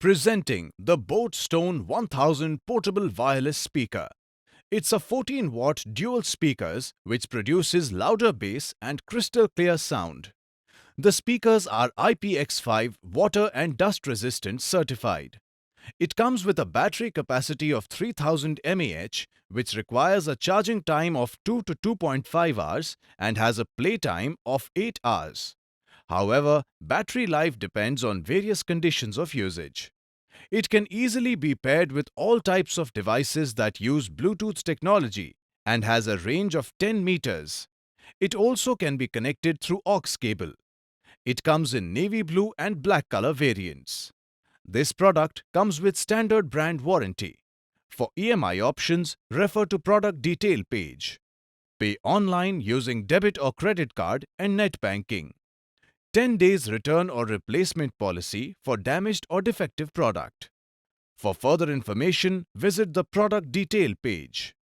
Presenting the boAt Stone 1000 Portable Wireless Speaker. It's a 14-watt dual speakers which produces louder bass and crystal clear sound. The speakers are IPX5 Water and Dust Resistant certified. It comes with a battery capacity of 3000 mAh, which requires a charging time of 2 to 2.5 hours and has a playtime of 8 hours. However, battery life depends on various conditions of usage. It can easily be paired with all types of devices that use Bluetooth technology and has a range of 10 meters. It also can be connected through aux cable. It comes in navy blue and black color variants. This product comes with standard brand warranty. For EMI options, refer to product detail page. Pay online using debit or credit card and net banking. 10 days return or replacement policy for damaged or defective product. For further information, visit the product detail page.